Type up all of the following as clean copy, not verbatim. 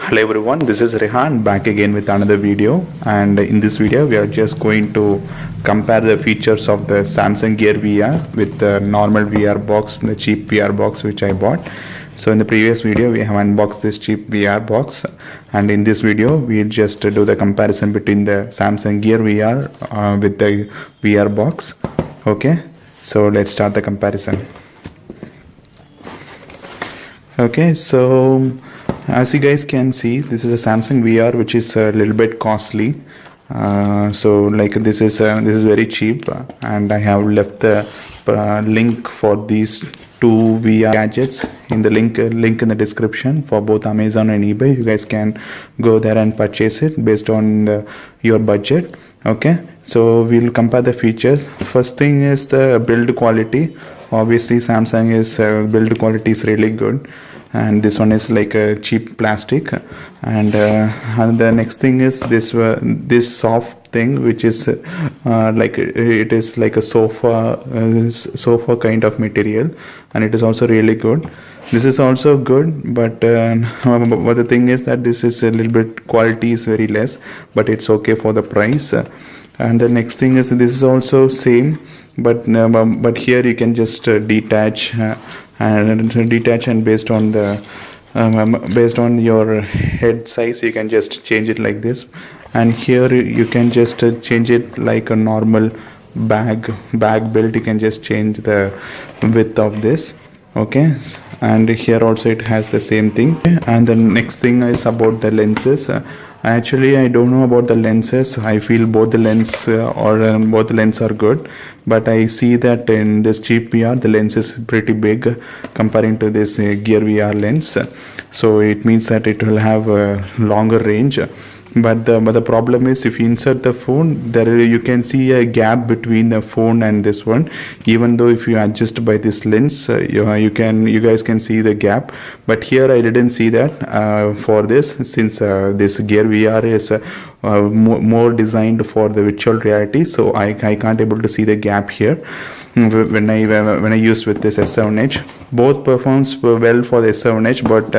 Hello everyone, this is Rehan back again with another video, and in this video we are just going to compare the features of the Samsung Gear VR with the normal VR box, the cheap VR box which I bought. So in the previous video we have unboxed this cheap VR box, and in this video we'll just do the comparison between the Samsung Gear VR with the VR box. Okay, so let's start the comparison. Okay, so as you guys can see, this is a Samsung VR which is a little bit costly. So like this is very cheap, and I have left the link for these two VR gadgets in the link in the description for both Amazon and eBay. You guys can go there and purchase it based on your budget. Okay, so we'll compare the features. First thing is the build quality. Obviously Samsung is build quality is really good, and this one is like a cheap plastic, and the next thing is this soft thing which is like it is like a sofa kind of material, and it is also really good. This is also good, but the thing is that this is a little bit quality is very less, but it's okay for the price. And the next thing is this is also same, but here you can just detach and based on the based on your head size you can just change it like this, and here you can just change it like a normal bag build. You can just change the width of this. Okay, and here also it has the same thing. And the next thing is about the lenses. Actually I don't know about the lenses. I feel both the lens both the lenses are good, but I see that in this cheap VR the lens is pretty big comparing to this Gear VR lens, so it means that it will have a longer range. But the problem is, if you insert the phone, you can see a gap between the phone and this one. Even though if you adjust by this lens, you guys can see the gap. But here I didn't see that for this, since this Gear VR is more designed for the virtual reality, so I can't able to see the gap here. When I used with this S7 Edge, both performs well for the S7 Edge, but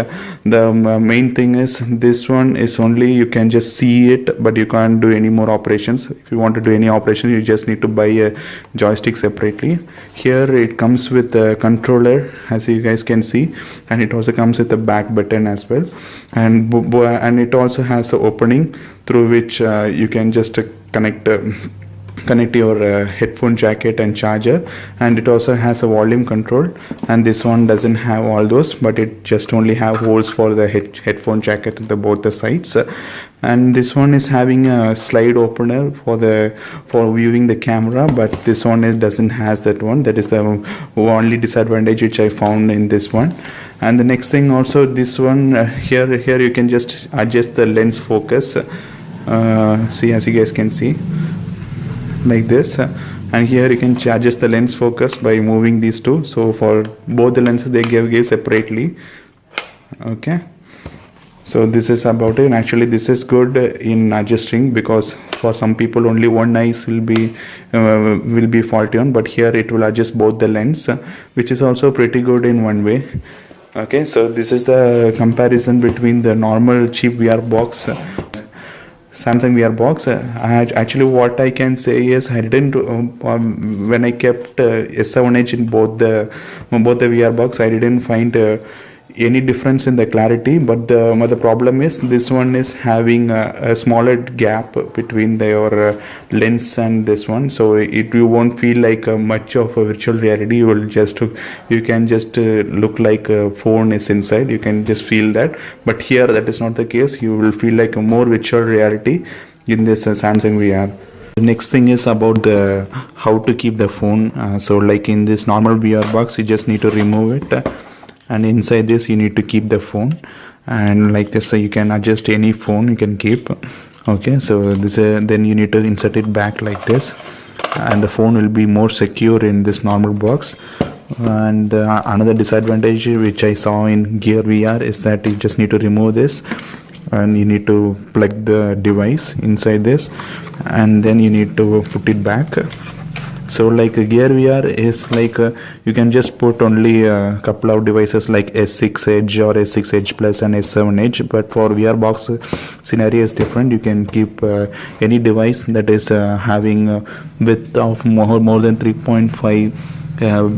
the main thing is this one is only you can just see it, but you can't do any more operations. If you want to do any operation, you just need to buy a joystick separately. Here it comes with a controller, as you guys can see, and it also comes with a back button as well, and it also has an opening through which you can just connect your headphone jacket and charger, and it also has a volume control. And this one doesn't have all those, but it just only have holes for the headphone jacket at both the sides. And this one is having a slide opener for viewing the camera, but this one doesn't has that one. That is the only disadvantage which I found in this one. And the next thing also, this one here you can just adjust the lens focus. See, as you guys can see, like this, and here you can adjust the lens focus by moving these two. So for both the lenses they give separately. Okay, so this is about it. And actually this is good in adjusting, because for some people only one eyes will be faulty on, but here it will adjust both the lens, which is also pretty good in one way. Okay, so this is the comparison between the normal cheap VR box, Samsung VR box. Actually what I can say is I didn't when I kept S7 Edge in both the VR box, I didn't find any difference in the clarity, but the problem is this one is having a smaller gap between your lens and this one, so you won't feel like much of a virtual reality. You can just look like a phone is inside. You can just feel that, but here that is not the case. You will feel like a more virtual reality in this Samsung VR. The next thing is about the how to keep the phone. So like in this normal VR box, you just need to remove it, and inside this you need to keep the phone, and like this, so you can adjust any phone you can keep. Okay, so this then you need to insert it back like this, and the phone will be more secure in this normal box. And another disadvantage which I saw in Gear VR is that you just need to remove this, and you need to plug the device inside this, and then you need to put it back. So like Gear VR is like you can just put only a couple of devices like S6 Edge or S6 Edge Plus and S7 Edge, but for VR box scenario is different. You can keep any device that is having width of more than 3.5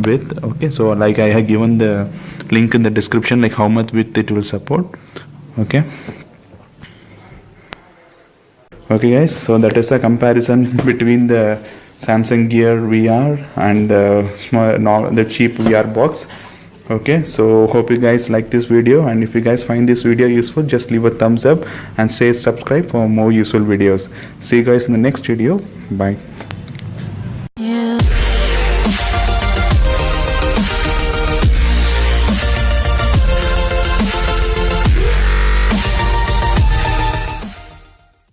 width. Okay, so like I have given the link in the description like how much width it will support. Okay, guys, so that is the comparison between the Samsung Gear VR and the cheap VR box. Okay, so hope you guys like this video, and if you guys find this video useful, just leave a thumbs up and say subscribe for more useful videos. See you guys in the next video. Bye.